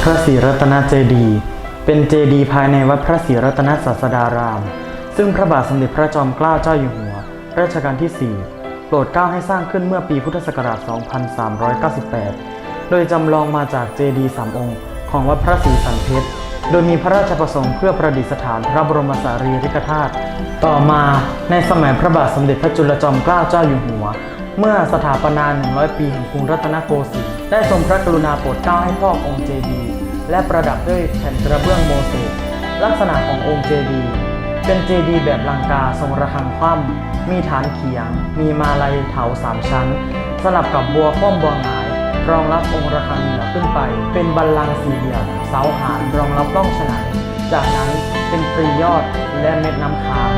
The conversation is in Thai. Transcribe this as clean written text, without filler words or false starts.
ระศรีรัตนเจดีย์เป็นเจดีย์ภายในวัดพระศรีรัตนศาสดารามซึ่งพระบาทสมเด็จพระจอมเกล้าเจ้าอยู่หัวรัชกาลที่ 4 โปรดเกล้าให้สร้างขึ้นเมื่อปีพุทธศักราช 2398 โดยจำลองมาจากเจดีย์3 องค์ของวัดพระศรีสันเพชรโดยมีพระราชประสงค์เพื่อประดิษฐานพระบรมสารีริกธาตุต่อมาในสมัยพระบาทสมเด็จพระจุลจอมเกล้าเจ้าอยู่หัวเมื่อสถาปนา100 ปีแห่งกรุงรัตนโกสินทร์ได้ทรงพระกรุณาโปรดเกล้าให้พอกองค์เจดีย์และประดับด้วยแผ่นกระเบื้องโมเสกลักษณะขององค์เจดีย์เป็นเจดีย์แบบลังกาทรงระฆังคว่ำมีฐานเขียงมีมาลัยเถา3 ชั้นสลับกับบัวคว่ำบัวหงายรองรับองค์ระฆังเหนือขึ้นไปเป็นบัลลังก์สี่เหลี่ยมเสาหารรองรับร่องฉนายจากนั้นเป็นปรียอดและเม็ดน้ำค้าง